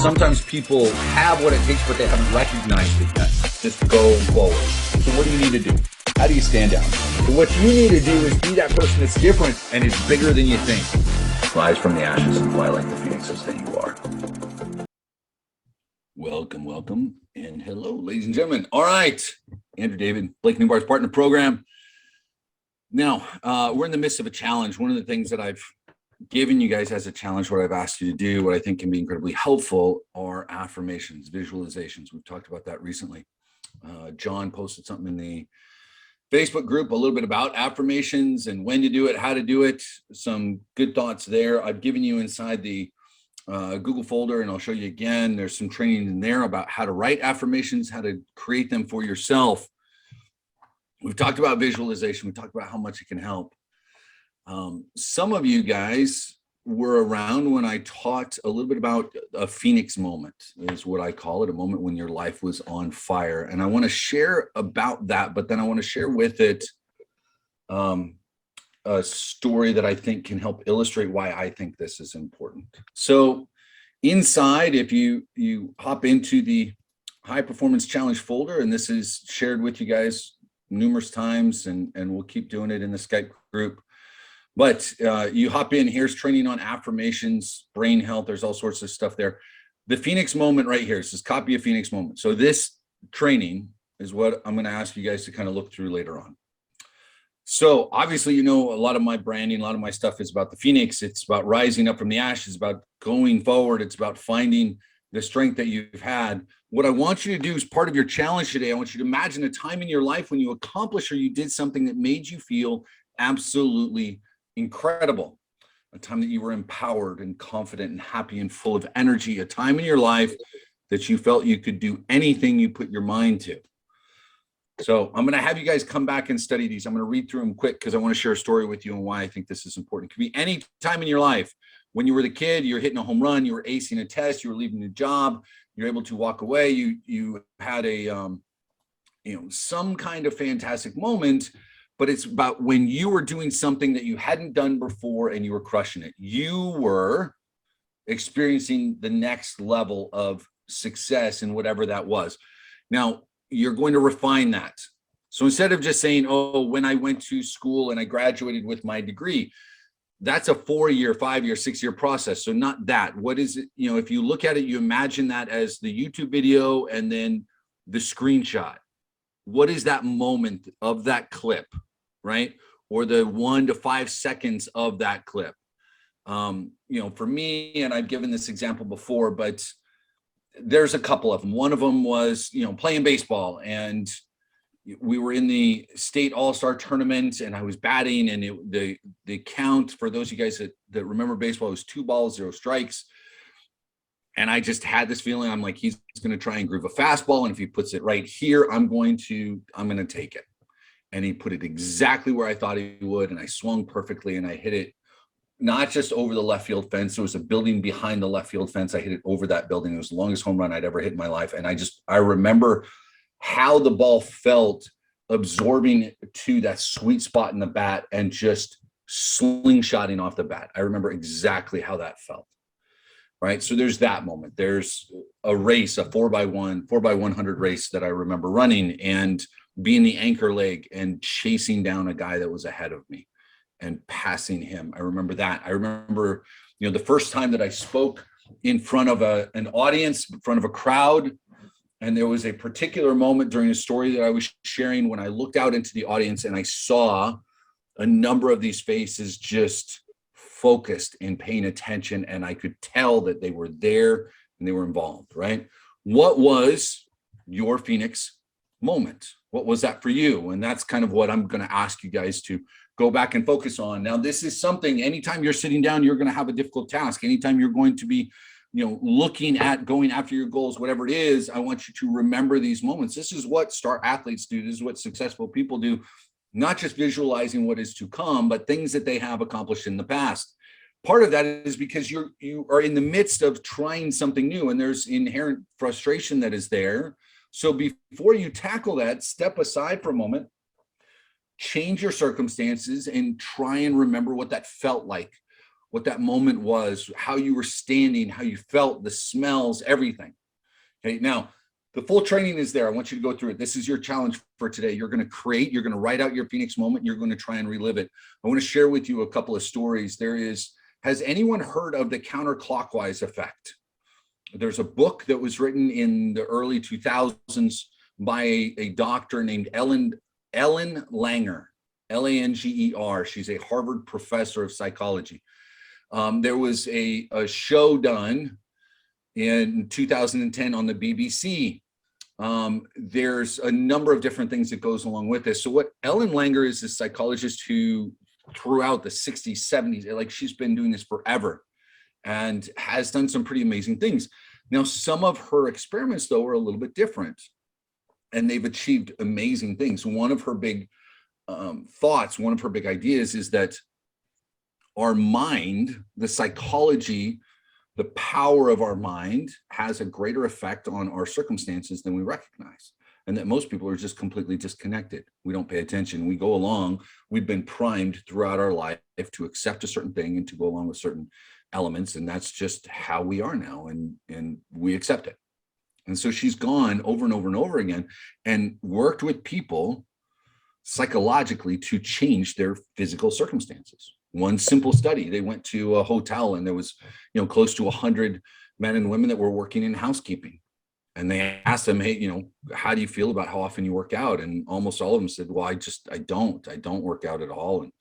sometimes people have what it takes, but they haven't recognized it yet. Just go forward. So what do you need to do? How do you stand out? So what you need to do is be that person that's different and is bigger than you think. Rise from the ashes and fly like the phoenixes that you are. Welcome, and hello, ladies and gentlemen. All right, Andrew David, Blake Newbar's partner program. Now, we're in the midst of a challenge. One of the things that I've given you guys as a challenge, what I've asked you to do, what I think can be incredibly helpful, are affirmations, visualizations. We've talked about that recently. John posted something in the Facebook group a little bit about affirmations and when to do it, how to do it. Some good thoughts there. I've given you inside the Google folder, and I'll show you again. There's some training in there about how to write affirmations, how to create them for yourself. We've talked about visualization. We talked about how much it can help. Some of you guys were around when I taught a little bit about a phoenix moment, is what I call it, a moment when your life was on fire. And I want to share about that, but then I want to share with it a story that I think can help illustrate why I think this is important. So inside, if you hop into the High Performance Challenge folder, and this is shared with you guys numerous times, and we'll keep doing it in the Skype group. But you hop in, here's training on affirmations, brain health, there's all sorts of stuff there. The Phoenix moment right here, this is copy of Phoenix moment. So this training is what I'm gonna ask you guys to kind of look through later on. So obviously, you know, a lot of my branding, a lot of my stuff is about the Phoenix. It's about rising up from the ashes, about going forward. It's about finding the strength that you've had. What I want you to do is part of your challenge today. I want you to imagine a time in your life when you accomplished or you did something that made you feel absolutely incredible. A time that you were empowered and confident and happy and full of energy. A time in your life that you felt you could do anything you put your mind to. So I'm going to have you guys come back and study these. I'm going to read through them quick because I want to share a story with you and why I think this is important. It could be any time in your life. When you were the kid, you're hitting a home run, you were acing a test, you were leaving a job, you're able to walk away, you had a some kind of fantastic moment, but it's about when you were doing something that you hadn't done before and you were crushing it. You were experiencing the next level of success in whatever that was. Now, you're going to refine that. So instead of just saying, oh, when I went to school and I graduated with my degree, that's a 4-year, 5-year, 6-year process. So not that. What is it? You know, if you look at it, you imagine that as the YouTube video and then the screenshot. What is that moment of that clip, right? Or the 1 to 5 seconds of that clip. For me, and I've given this example before, but there's a couple of them. One of them was, playing baseball, and we were in the state all-star tournament and I was batting, and the count, for those of you guys that remember baseball, was 2 balls, 0 strikes. And I just had this feeling, I'm like, he's going to try and groove a fastball. And if he puts it right here, I'm going to take it. And he put it exactly where I thought he would. And I swung perfectly and I hit it, not just over the left field fence. There was a building behind the left field fence. I hit it over that building. It was the longest home run I'd ever hit in my life. And I remember how the ball felt absorbing to that sweet spot in the bat and just slingshotting off the bat. I remember exactly how that felt. Right. So there's that moment. There's a race, a 4x100 race that I remember running and being the anchor leg and chasing down a guy that was ahead of me and passing him. I remember that. I remember, the first time that I spoke in front of an audience, in front of a crowd. And there was a particular moment during a story that I was sharing when I looked out into the audience and I saw a number of these faces just focused and paying attention. And I could tell that they were there and they were involved, right? What was your Phoenix moment? What was that for you? And that's kind of what I'm going to ask you guys to go back and focus on. Now, this is something, anytime you're sitting down, you're going to have a difficult task. Anytime you're going to be looking at going after your goals, whatever it is, I want you to remember these moments. This is what star athletes do. This is what successful people do, not just visualizing what is to come, but things that they have accomplished in the past. Part of that is because you are in the midst of trying something new and there's inherent frustration that is there. So before you tackle that, step aside for a moment, change your circumstances and try and remember what that felt like. what that moment was, how you were standing, how you felt, the smells, everything. Okay, now the full training is there. I want you to go through it. This is your challenge for today. You're going to write out your Phoenix moment. You're going to try and relive it. I want to share with you a couple of stories. Has anyone heard of the counterclockwise effect? There's a book that was written in the early 2000s by a doctor named Ellen Langer, Langer. She's a Harvard professor of psychology. There was a show done in 2010 on the BBC. There's a number of different things that goes along with this. So what Ellen Langer is a psychologist who throughout the 60s, 70s, like she's been doing this forever and has done some pretty amazing things. Now, some of her experiments, though, are a little bit different, and they've achieved amazing things. One of her big thoughts, one of her big ideas is that our mind, the psychology, the power of our mind has a greater effect on our circumstances than we recognize. And that most people are just completely disconnected. We don't pay attention. We go along. We've been primed throughout our life to accept a certain thing and to go along with certain elements. And that's just how we are now. And we accept it. And so she's gone over and over and over again and worked with people psychologically to change their physical circumstances. One simple study, they went to a hotel and there was, close to 100 men and women that were working in housekeeping. And they asked them, hey, how do you feel about how often you work out? And almost all of them said, well, I don't work out at all. And,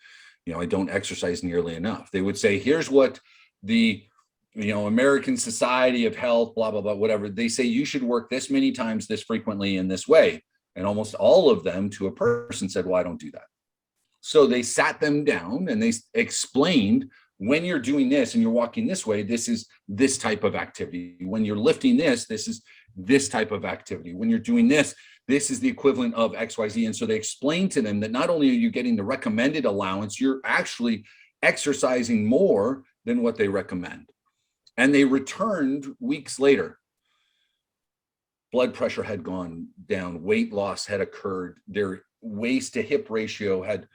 I don't exercise nearly enough. They would say, here's what the, American Society of Health, blah, blah, blah, whatever. They say you should work this many times, this frequently, in this way. And almost all of them to a person said, well, I don't do that. So they sat them down and they explained, when you're doing this and you're walking this way, this is this type of activity. When you're lifting this, this is this type of activity. When you're doing this, this is the equivalent of XYZ. And so they explained to them that not only are you getting the recommended allowance, you're actually exercising more than what they recommend. And they returned weeks later. Blood pressure had gone down, weight loss had occurred, their waist to hip ratio had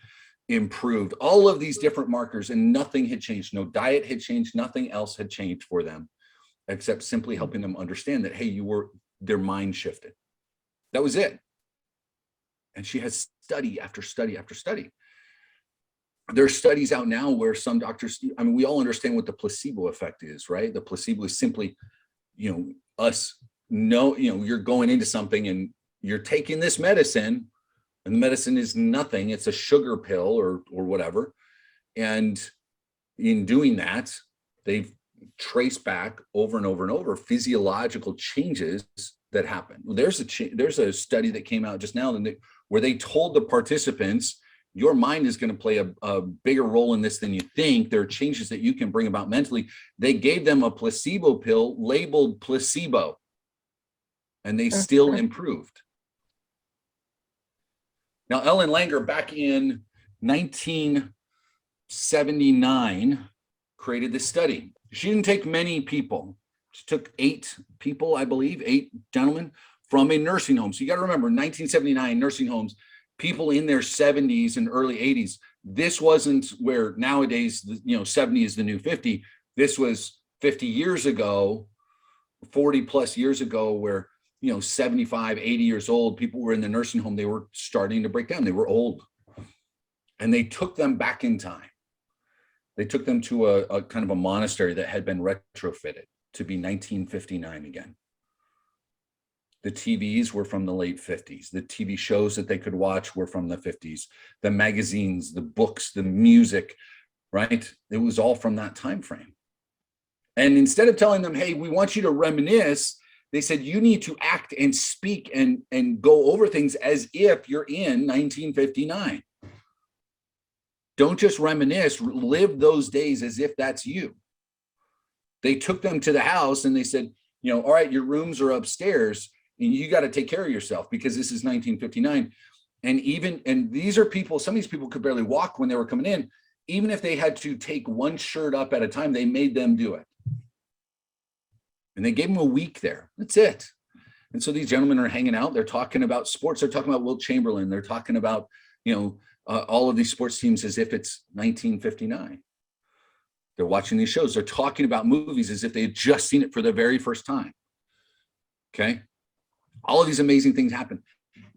improved, all of these different markers, and nothing had changed. No diet had changed, nothing else had changed for them, except simply helping them understand that, hey, their mind shifted. That was it. And she has study after study after study. There's studies out now where some doctors, we all understand what the placebo effect is, right? The placebo is simply, you're going into something and you're taking this medicine, and the medicine is nothing. It's a sugar pill or whatever. And in doing that, they've traced back over and over and over physiological changes that happen. There's a study that came out just now where they told the participants, your mind is going to play a bigger role in this than you think. There are changes that you can bring about mentally. They gave them a placebo pill labeled placebo, and they still improved. Now, Ellen Langer, back in 1979, created this study. She didn't take many people. She took 8 people, I believe, 8 gentlemen from a nursing home. So you got to remember, 1979, nursing homes, people in their 70s and early 80s. This wasn't where nowadays, 70 is the new 50. This was 50 years ago, 40 plus years ago, where 75, 80 years old, people were in the nursing home. They were starting to break down. They were old. And they took them back in time. They took them to a kind of a monastery that had been retrofitted to be 1959 again. The TVs were from the late 50s. The TV shows that they could watch were from the 50s. The magazines, the books, the music, right? It was all from that time frame. And instead of telling them, hey, we want you to reminisce, they said, you need to act and speak and go over things as if you're in 1959. Don't just reminisce, live those days as if that's you. They took them to the house and they said, all right, your rooms are upstairs and you got to take care of yourself because this is 1959. And these are people, some of these people could barely walk when they were coming in. Even if they had to take one shirt up at a time, they made them do it. And they gave them a week there. That's it. And so these gentlemen are hanging out. They're talking about sports. They're talking about Wilt Chamberlain. They're talking about, all of these sports teams as if it's 1959. They're watching these shows. They're talking about movies as if they had just seen it for the very first time. Okay. All of these amazing things happen.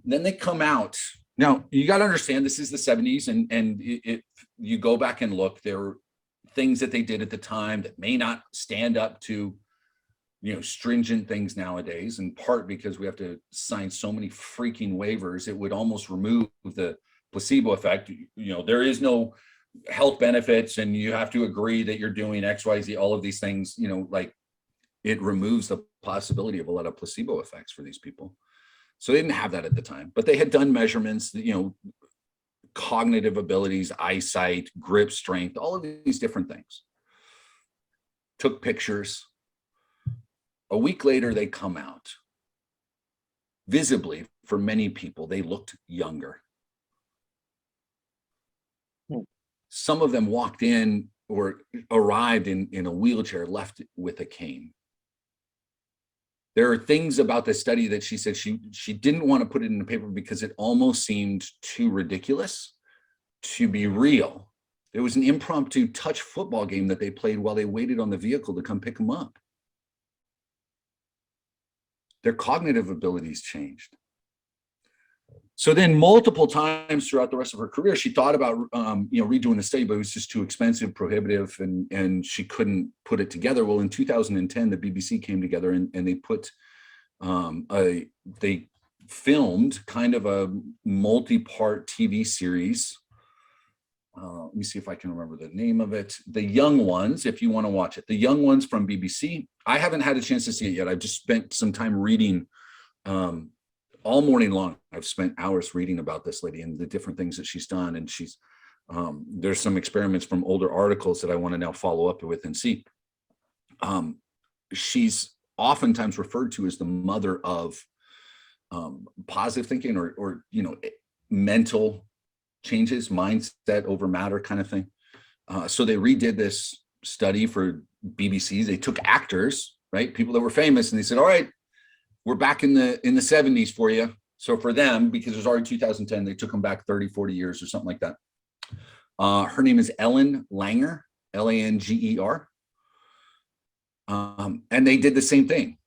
Then they come out. Now, you got to understand this is the 70s, and you go back and look, there were things that they did at the time that may not stand up to, stringent things nowadays, in part because we have to sign so many freaking waivers. It would almost remove the placebo effect. There is no health benefits, and you have to agree that you're doing XYZ, all of these things, like it removes the possibility of a lot of placebo effects for these people. So they didn't have that at the time, but they had done measurements, cognitive abilities, eyesight, grip strength, all of these different things. Took pictures. A week later, they come out. Visibly, for many people, they looked younger. Some of them walked in or arrived in a wheelchair, left with a cane. There are things about this study that she said she didn't want to put it in the paper because it almost seemed too ridiculous to be real. It was an impromptu touch football game that they played while they waited on the vehicle to come pick them up. Their cognitive abilities changed. So then multiple times throughout the rest of her career, she thought about, redoing the study, but it was just too expensive, prohibitive, and she couldn't put it together. Well, in 2010, the BBC came together and they put, they filmed kind of a multi-part TV series. Let me see if I can remember the name of it. The Young Ones, if you want to watch it. The Young Ones from BBC. I haven't had a chance to see it yet. I've just spent some time reading, all morning long. I've spent hours reading about this lady and the different things that she's done. And she's, there's some experiments from older articles that I want to now follow up with and see. She's oftentimes referred to as the mother of positive thinking or mental changes, mindset over matter kind of thing. So they redid this study for BBC. They took actors, right? People that were famous, and they said, all right, we're back in the 70s for you. So for them, because it was already 2010, they took them back 30, 40 years or something like that. Her name is Ellen Langer, Langer. And they did the same thing.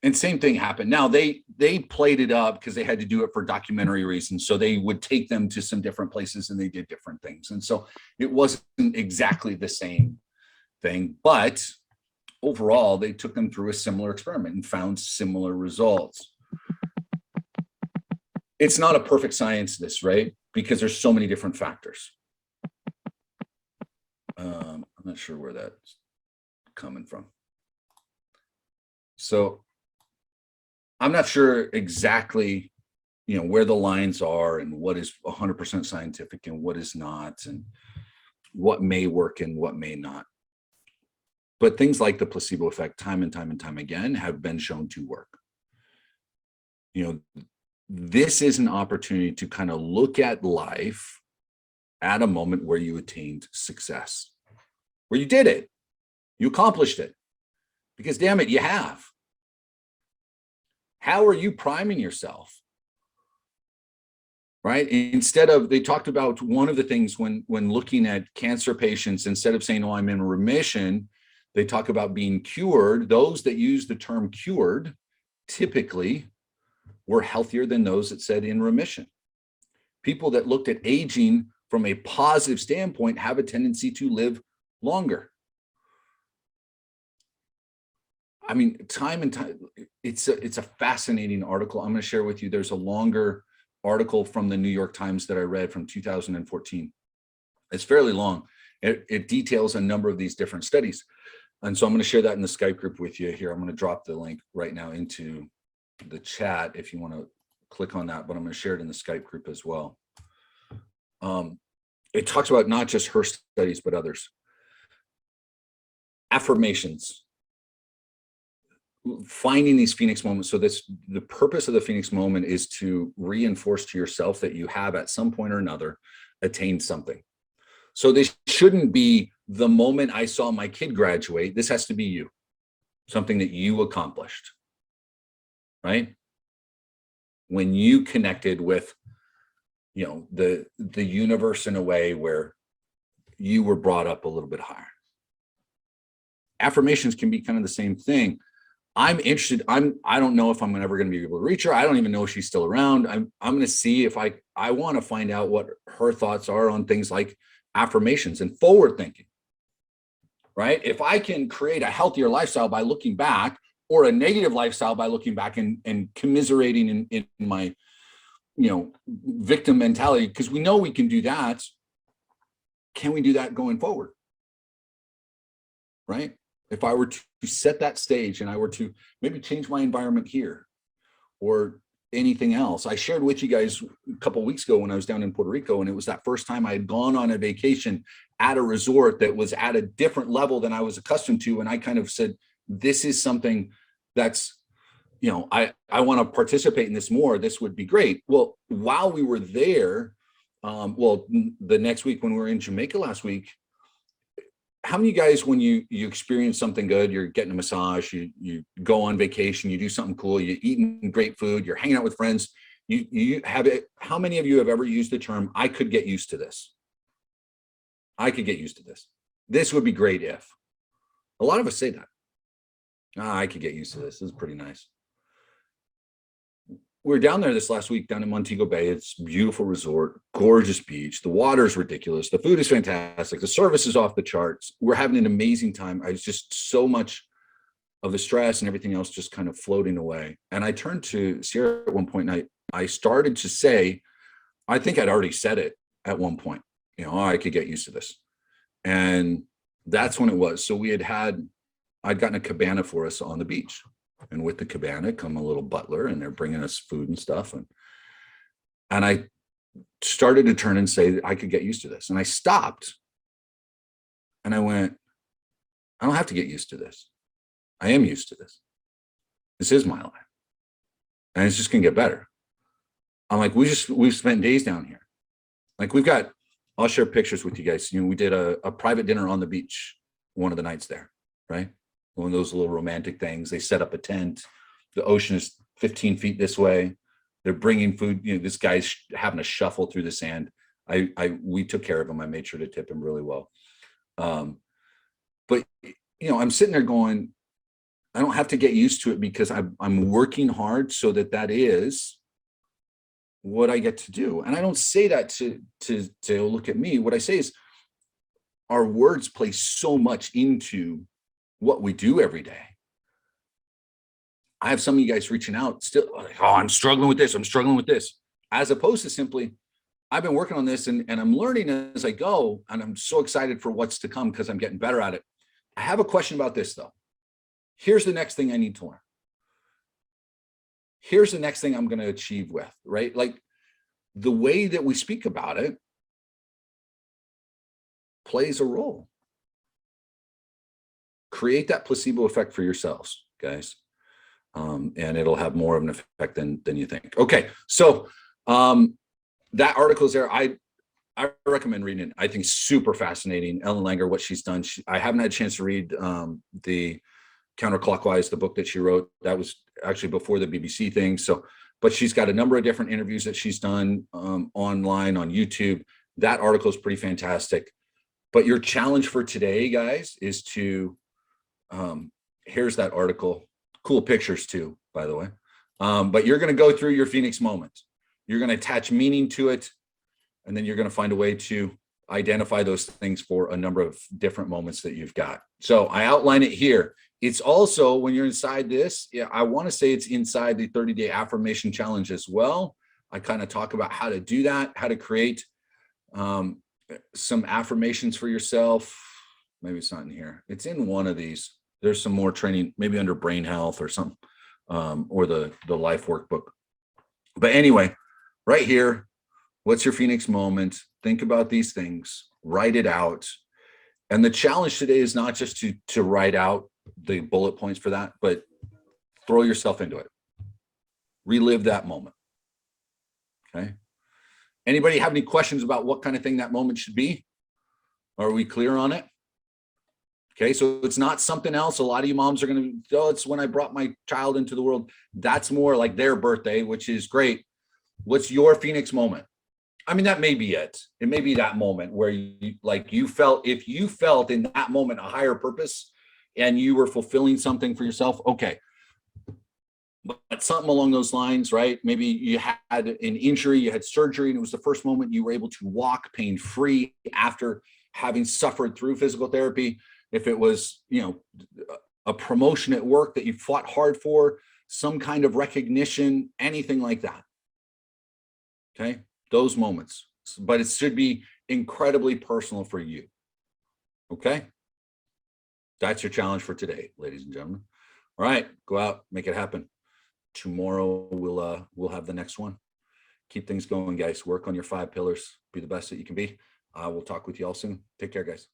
And same thing happened. Now they played it up because they had to do it for documentary reasons. So they would take them to some different places and they did different things. And so it wasn't exactly the same thing, but overall, they took them through a similar experiment and found similar results. It's not a perfect science, this, right? Because there's so many different factors. I'm not sure where that's coming from. So I'm not sure exactly, where the lines are and what is 100% scientific and what is not, and what may work and what may not. But things like the placebo effect, time and time again, have been shown to work. This is an opportunity to kind of look at life at a moment where you attained success, where you did it, you accomplished it, because damn it, you have. How are you priming yourself? Right? Instead of, they talked about one of the things when looking at cancer patients, instead of saying, oh, I'm in remission, they talk about being cured. Those that use the term cured typically were healthier than those that said in remission. People that looked at aging from a positive standpoint have a tendency to live longer. I mean, time and time, it's a fascinating article. I'm going to share with you. There's a longer article from the New York Times that I read from 2014. It's fairly long. It details a number of these different studies. And so I'm going to share that in the Skype group with you here. I'm going to drop the link right now into the chat if you want to click on that, but I'm going to share it in the Skype group as well. It talks about not just her studies, but others. Affirmations. Finding these Phoenix moments. So the purpose of the Phoenix moment is to reinforce to yourself that you have at some point or another attained something. So this shouldn't be the moment I saw my kid graduate. This has to be you, something that you accomplished, right? When you connected with, the universe in a way where you were brought up a little bit higher. affirmations can be kind of the same thing. I'm interested. I don't know if I'm ever going to be able to reach her. I don't even know if she's still around. I'm going to see if I want to find out what her thoughts are on things like affirmations and forward thinking, right? If I can create a healthier lifestyle by looking back, or a negative lifestyle by looking back and commiserating in my, victim mentality, because we know we can do that. Can we do that going forward? Right? If I were to set that stage and I were to maybe change my environment here or anything else. I shared with you guys a couple of weeks ago when I was down in Puerto Rico, and it was that first time I had gone on a vacation at a resort that was at a different level than I was accustomed to. And I kind of said, this is something that's, I want to participate in this more. This would be great. Well, while we were there, the next week when we were in Jamaica last week, how many of you guys, when you experience something good, you're getting a massage, you go on vacation, you do something cool, you're eating great food, you're hanging out with friends, you have it. How many of you have ever used the term, I could get used to this? I could get used to this. This would be great if. A lot of us say that. I could get used to this. This is pretty nice. We were down there this last week down in Montego Bay. It's a beautiful resort, gorgeous beach. The water is ridiculous. The food is fantastic. The service is off the charts. We're having an amazing time. I was just so much of the stress and everything else just kind of floating away. And I turned to Sierra at one point and I started to say, I think I'd already said it at one point, I could get used to this. And that's when it was. So I'd gotten a cabana for us on the beach. And with the cabana come a little butler, and they're bringing us food and stuff. And I started to turn and say, I could get used to this. And I stopped and I went, I don't have to get used to this. I am used to this. This is my life. And it's just going to get better. I'm like, we've spent days down here. Like I'll share pictures with you guys. We did a private dinner on the beach one of the nights there, right? One of those little romantic things. They set up a tent. The ocean is 15 feet this way. They're bringing food. This guy's having a shuffle through the sand. We took care of him. I made sure to tip him really well. But I'm sitting there going, I don't have to get used to it because I'm working hard so that is what I get to do. And I don't say that to look at me. What I say is our words play so much into what we do every day. I have some of you guys reaching out still like, I'm struggling with this. I'm struggling with this. As opposed to simply, I've been working on this and I'm learning as I go. And I'm so excited for what's to come because I'm getting better at it. I have a question about this though. Here's the next thing I need to learn. Here's the next thing I'm going to achieve with, right? Like the way that we speak about it plays a role. Create that placebo effect for yourselves, guys. And it'll have more of an effect than you think. Okay, so that article is there. I recommend reading it. I think super fascinating. Ellen Langer, what she's done. I haven't had a chance to read the Counterclockwise, the book that she wrote. That was actually before the BBC thing. But she's got a number of different interviews that she's done online on YouTube. That article is pretty fantastic. But your challenge for today, guys, is to here's that article. Cool pictures too, by the way. But you're going to go through your Phoenix moment. You're going to attach meaning to it, and then you're going to find a way to identify those things for a number of different moments that you've got. So I outline it here. It's also, when you're inside this, I want to say it's inside the 30-day affirmation challenge as well. I kind of talk about how to do that, how to create some affirmations for yourself. Maybe it's not in here. It's in one of these. There's some more training, maybe under brain health or something, or the life workbook. But anyway, right here, what's your Phoenix moment? Think about these things, write it out. And the challenge today is not just to write out the bullet points for that, but throw yourself into it. Relive that moment. Okay. Anybody have any questions about what kind of thing that moment should be? Are we clear on it? Okay, so it's not something else. A lot of you moms are going to, it's when I brought my child into the world. That's more like their birthday, which is great. What's your Phoenix moment? I mean, that may be it. It may be that moment where you felt, if you felt in that moment a higher purpose and you were fulfilling something for yourself, okay. But something along those lines, right? Maybe you had an injury, you had surgery, and it was the first moment you were able to walk pain-free after having suffered through physical therapy. If it was, a promotion at work that you fought hard for, some kind of recognition, anything like that. Okay, those moments. But it should be incredibly personal for you. Okay, that's your challenge for today, ladies and gentlemen. All right, go out, make it happen. Tomorrow we'll have the next one. Keep things going, guys. Work on your 5 pillars. Be the best that you can be. We'll talk with you all soon. Take care, guys.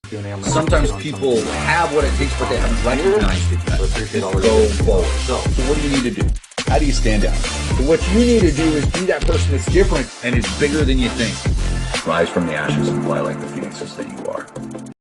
Sometimes people have what it takes, but they haven't recognized it yet. Go forward. So what do you need to do? How do you stand out? So what you need to do is be that person that's different and is bigger than you think. Rise from the ashes and fly like the phoenixes that you